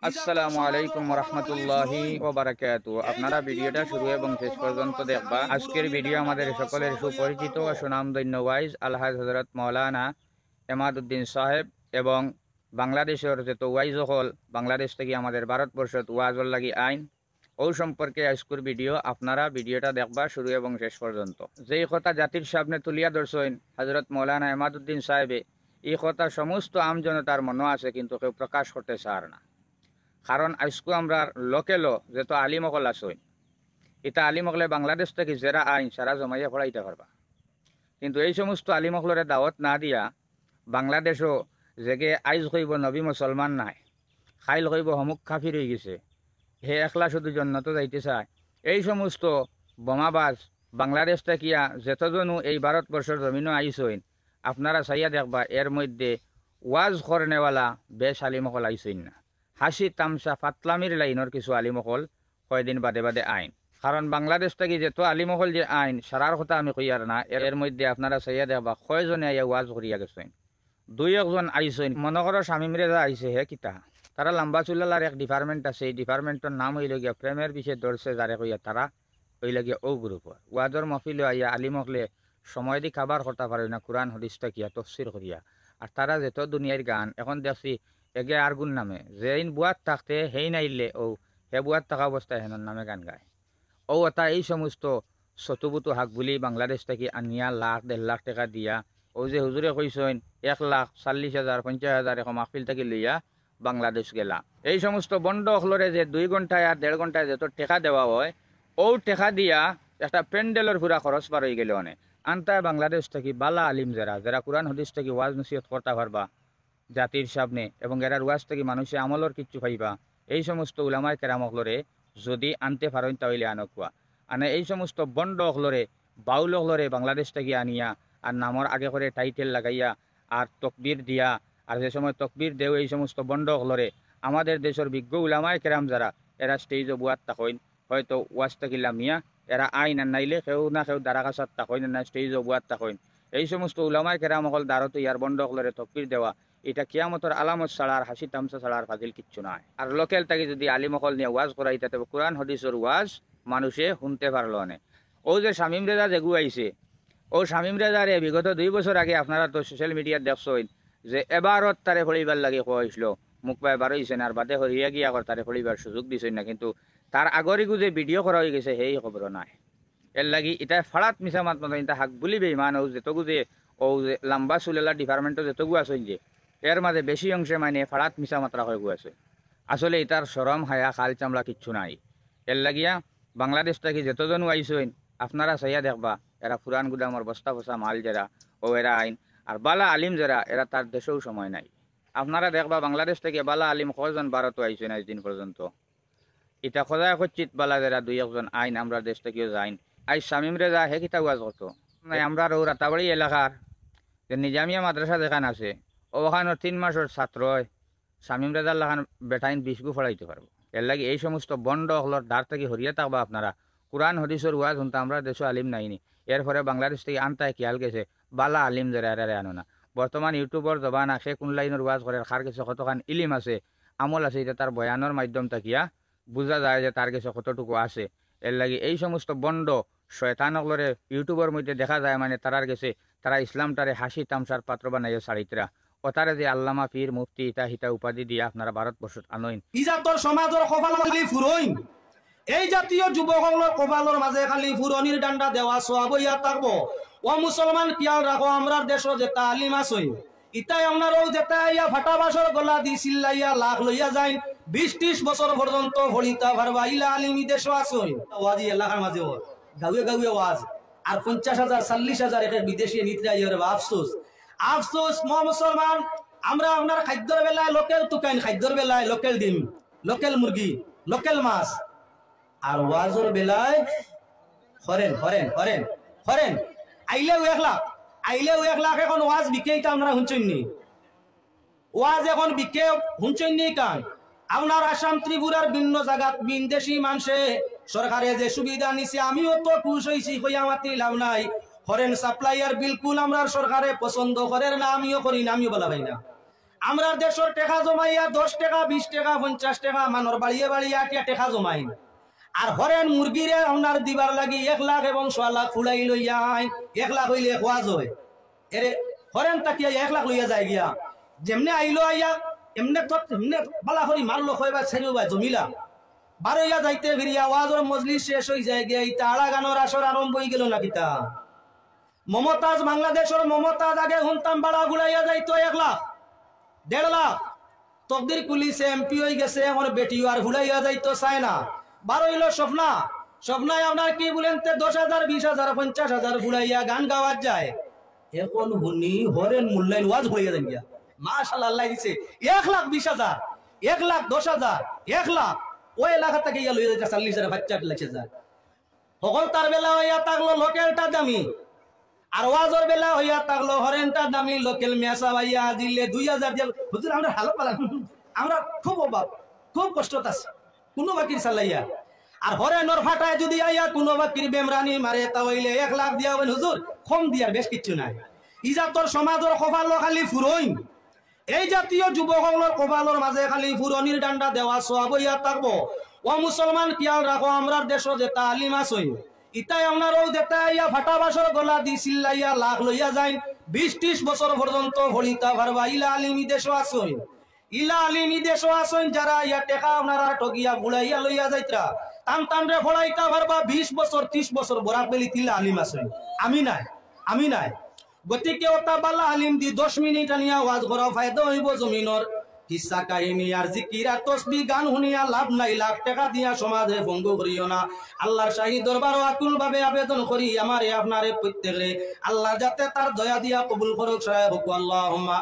আসসালামু আলাইকুম রহমতুল্লাহি ওয়া বারাকাতুহু। আপনারা ভিডিওটা শুরু এবং শেষ পর্যন্ত দেখবা। আজকের ভিডিও আমাদের সকলের সুপরিচিত ও সুনামধন্য ওয়াইজ আলহাজ হযরত মাওলানা এমাদউদ্দিন সাহেব এবং বাংলাদেশের যত ওয়াইজ হল বাংলাদেশ থেকে আমাদের ভারতবর্ষত ওয়াজর লাগি আইন ও সম্পর্কে আজকের ভিডিও। আপনারা ভিডিওটা দেখবা শুরু এবং শেষ পর্যন্ত। যেই কথা জাতির সামনে তুলিয়া ধরছেন হযরত মাওলানা এমাদউদ্দিন সাহেবে, এই কথা সমস্ত আমজনতার মনে আছে, কিন্তু কেউ প্রকাশ করতে চার না। কারণ আজকে আমরা লোকেলও যেত আলিমকল আসই, এটা আলিমকলে বাংলাদেশ থেকে যারা আইন সারা জমাইয়া পড়াইতে পারবা, কিন্তু এই সমস্ত আলিমকলরে দাওয়াত না দিয়া বাংলাদেশও যেগে আইজ কইব নবী মুসলমান নাই, খাইল কইব হমুক খাফির হয়ে গেছে, হে একলা শুধু জন্নত যাইতে চায়, এই সমস্ত বোমাবাজ বাংলাদেশ থাকিয়া যেতজনও এই ভারতবর্ষের জমিনও আইসইন, আপনারা চাইয়া দেখবা এর মধ্যে ওয়াজ করনেওয়ালা বেশ আলিমকল আইসইন না। হাসি তামসা ফাতলামির লাইনের কিছু আলিমকল কয়দিন বাদে বাদে আইন। কারণ বাংলাদেশ থেকে যেত আলিমকল যে আইন সারার কথা আমি কইয়ার না, এর মধ্যে আপনারা চাইয়া দেখবা কয়জনে আইয়া ওয়াজ করিয়া গেছেন। দুই একজন আইসেন, মনে করো শামীম রেজা আইসে, হে কিতা তারা লম্বা চুলালার এক ডিপার্টমেন্ট আছে, এই ডিপার্টমেন্টের নাম হইল গিয়া প্রেমের বিষয়ে ধরছে যারে কইয়া, তারা হইল গিয়া ও গ্রুপর ওয়াজর মফিল আইয়া আলিমকলে সময় দি খাবার করতে পারে না, কোরআন হদিসটা কিয়া তফসির করিয়া। আর তারা যেত দুনিয়ার গান এখন দেখছি এগে আর গুণ নামে, যেইন বুয়াত থাকতে হেই নাইলে ও হে বুয়াত থাকা অবস্থায় হেনর নামে গান গায়। ও এটা এই সমস্ত শতবুতু হাক বুলি বাংলাদেশ থেকে আনিয়া লাখ 1.5 লাখ টাকা দিয়া, ও যে হুজুরে কইসেন 1,40,000 50,000 এখন মাহফিল থেকে লইয়া বাংলাদেশ গেলা। এই সমস্ত বন্ড অখলরে যে 2 ঘন্টায় আর 1.5 ঘন্টায় যত টেকা দেওয়া হয়, ও টেকা দিয়া একটা প্যান্ডেলের পুরা খরচ পার হয়ে গেলে অনেক। আনতায় বাংলাদেশ থেকে বালা আলিম যারা যারা কোরআন হদিস থেকে ওয়াজ নসিহত করতে পারবা জাতির সামনে, এবং এরার ওয়াজ থেকে মানুষে আমলর কিচ্ছু পাইবা, এই সমস্ত উলামায়ে কেরাম অখলরে যদি আনতে পারেন তাহলে আনকুয়া। আনে এই সমস্ত বন্ড অখলরে বাউল অখলরে বাংলাদেশ থেকে আনিয়া আর নামর আগে করে টাইটেল লাগাইয়া আর তকবির দিয়া, আর যে সময় তকবির দেও এই সমস্ত বন্ড অখলরে আমাদের দেশের বিজ্ঞ উলামায়ে কেরাম যারা এরা স্টেজে বুয়াত তাকইন, হয়তো ওয়াজ তাকিলা মিয়া এরা আইন আর নাইলে কেউ না কেউ দারাকাসাত তাকইন না স্টেজে বুয়াত তাকইন। এই সমস্ত উলামায়ে কেরাম অকল দারত ইয়ার বন্ড অখলরে তকবির দেওয়া, এটা কিয়ামতের আলামত ছাড়া আর হাসি তামসা ছাড়া আর ফাজিল কিচ্ছু নাই। আর লোকেল তাকে যদি আলিমকল নিয়ে ওয়াজ করাইতে, তবে কোরআন হদিসের ওয়াজ মানুষে শুনতে পারলো না। ও যে শামীম রেজা যেগু আইছে, ও শামীম রেজারে বিগত 2 বছর আগে আপনারা তো সোশ্যাল মিডিয়াত দেখছেন যে এবারত তারে ফলিবার লাগে কইছিল, মুখ পায় বার হইছেন আর বাদে হরিয়া গিয়া কর তারে ফলিবার সুযোগ দিছেন না, কিন্তু তার আগরিগু যে ভিডিও করা হয়ে গেছে সেই খবর নাই। এর লাগি এটা ফাড়াত মিছা মাত মতো এটা হাক বুলি বেইমান। ও যেতগু যে ও যে লম্বা চুলেলা ডিপার্টমেন্টও যেতগু আছেন যে এর মাঝে বেশি অংশে মানে ফাড়াত মিছা মাত্রা হয়ে গেছে। আসলে এটার সরম হায়া খাল চামড়া কিচ্ছু নাই। এর লাগিয়া বাংলাদেশ থেকে যতজন আইসেন আপনারা চাইয়া দেখবা এরা পুরান গুদামর বস্তা বসা মাল যারা ও এরা আইন, আর বালা আলিম যারা এরা তার দেশেও সময় নাই। আপনারা দেখবা বাংলাদেশ থেকে বালা আলিম কজন ভারতও আইসেন আজ দিন পর্যন্ত। এটা খোঁজা কচ্ছিত বালা যারা 2-1 জন আইন আমরা দেশ থেকেও যাইন। আজ শামীম রেজা হে কিতা ওয়াজ করতো আমরা রাতাবাড়ি এলাকার যে নিজামিয়া মাদ্রাসা যেখান আছে ওখানে 3 মাসের ছাত্র শামীম রেজার লাখান বেটাইন 20 গু ফড়াইতে পারবো। এর লাগে এই সমস্ত বন্ড হলর ধার থেকে হরিয়া থাকবা আপনারা। কোরআন হদিসের ওয়াজ শুনতে আমরা দেশে আলিম নাইনি, এরপরে বাংলাদেশ থেকে আনতায় খেয়াল গেছে বালা আলিম যারা এরারে আনো না। বর্তমান ইউটিউবর জবান সে কোন লাইনের ওয়াজ করে খার গেছে কতখান ইলিম আছে আমল আছে, এটা তার বয়ানোর মাধ্যম থাকিয়া বোঝা যায় যে তার গেছে কতটুকু আছে। এর লাগে এই সমস্ত বন্ড শয়তানগুলোরে ইউটিউবের মধ্যে দেখা যায় মানে তারার গেছে তারা ইসলামটারে হাসি তামসার পাত্র বানাইয়া সারিতরা ওতারে যে আল্লামা পীর মুফতি ইটা হিতা উপাধি দিয়ে আপনারা ভারতবর্ষত আনইন। ইজাতর সমাজৰ কপাললি ফুৰইন এই জাতীয় যুৱকসকলৰ কপালৰ মাজে খালি ফুৰনিৰ ডাণ্ডা দেওয়া সোয়াব ইয়া থাকব। ও মুসলমান কিয়াল রাখো আমরার দেশও যেটা আলিম আছে ইটাই আপনারও যেটা ইয়া ফাটাবাসর গলা দি চিল্লাইয়া লাখ লইয়া যাইন 20-30 বছর পর্যন্ত ভরিতা ভারবা ইলা আলিমি দেশও আছে। ওয়াজি এলাকার মাঝে গাঁৱে গাঁৱে ওয়াজ আর 50,000 40,000 এর বিদেশি নিত্রা ইয়ের আফসোস আফসোস। মুসলমান আমরা আপনার খাদ্যর বেলায় লোকেল তুকাইন, খাদ্যর বেলায় লোকেল ডিম, লোকেল মুরগি, লোকেল মাছ, আর ওয়াজর বেলায় হরেন হরেন হরেন হরেন আইলেও 1 লাখ, আইলেও 1 লাখ। এখন ওয়াজ বিকেইটা আমরা শুনছেননি, ওয়াজ এখন বিকে শুনছেননি কান আপনার আসাম ত্রিপুরার ভিন্ন জায়গাত বিদেশি মানুষে সরকারে যে সুবিধা নিছে আমিও তো খুশ হইছি, কইয়া মাতি লাভ নাই। হরেন সাপ্লাইয়ার বিলকুল আমরা সরকারে পছন্দ করেন না, আমিও করি না, আমিও বলা ভাই না। আমরা দেশের টাকা জমাইয়া 10 টাকা 20 টাকা 50 টাকা মানর বাড়িয়ে বাড়িয়ে আটিয়া টাকা জমাই আর হরেন মুরগিরে আপনার দিবার লাগি 1 লাখ এবং 1.5 লাখ ফুলাই লইয়া আই 1 লাখ হইলে খোয়া যায় এরে হরেন তাকিয়া 1 লাখ লইয়া যায় গিয়া যেমনে আইলো আইয়া এমনে তো এমনে বালা করি মারলো কইবা ছেড়ে বা জমিলা বারইয়া যাইতে ফিরিয়া ওয়াজর মজলিস শেষ হই যায় গিয়া ইতা আড়া গানোর আসর আরম্ভ হই গেল না কিতা মমতাজ বাংলাদেশের মমতাজ আগে হুনতাম বাড়া গুলাইয়া যাইতো 1 লাখ 1.5 লাখ তকদির পুলিশে এমপি হয়ে গেছে এখন বেটিও আর ভুলাইয়া যাইতো চায় না 12 হইল স্বপ্না স্বপ্নায় আপনার কি বলেন 10,000 20,000 50,000 ভুলাইয়া গান গাওয়ার যায় এখন হুনি হরেন মূল্যায়ন ওয়াজ হইয়া যান গিয়া মাশাআল্লাহ আল্লাহ দিছে 1,20,000 1,10,000 1 লাখ ওই এলাকা থেকে গিয়া লইয়া যাইতা 40,000 45,000 তখন তার বেলা হইয়া থাকলো লোকেলটা দামি আর ওয়াজর বেলা হইয়া থাকলো হরেনটা দামি লোকেল মেসা ভাইয়া দিলে 2,000 দিয়ে হুজুর আমরা হালো পালাম আমরা খুব অভাব খুব কষ্ট আছে কোনো বাকির চালাইয়া আর হরেনর ফাটায় যদি আইয়া কোনো বাকির বেমরানি মারে তা হইলে 1 লাখ দিয়া হইল হুজুর কম দিয়ার বেশ কিছু নাই ইজাতর সমাজের কপাল খালি ফুরইন এই জাতীয় যুবকগুলোর কপালের মাঝে খালি ফুরনির ডান্ডা দেওয়া সওয়াব হইয়া থাকবো ও মুসলমান খেয়াল রাখো আমরার দেশে যে তালিম আছে ইতাই আপনারও যেটা ইয়া ফাটা বাসর গলা দি চিল্লাইয়া লাখ লইয়া যায় 20-30 বছর পর্যন্ত হলিতা ভারবা ইলা আলিমি দেশও আসুন ইলা আলিমি দেশও আসুন যারা ইয়া টেকা আপনারা ঠগিয়া বুড়াইয়া লইয়া যাইত্রা টান টান রে ফলাইতা ভারবা 20 বছর 30 বছর বরাক বেলি তিলা আলিম আসুন আমি নাই গতিকে ওটা বালা আলিম দি 10 মিনিট আনিয়া ওয়াজ করা ফায়দা হইব জমিনর কিসা কাহিনী আর জিকিরা তসবিহ গান শুনিয়া লাভ নাই লাখ টাকা দিয়া সমাজে ভঙ্গ করিও না আল্লাহর শাহী দরবার আকুল ভাবে আবেদন করি আমারে আপনারে প্রত্যেকরে আল্লাহ যাতে তার দয়া দিয়া কবুল করুক সাহেব আল্লাহুম্মা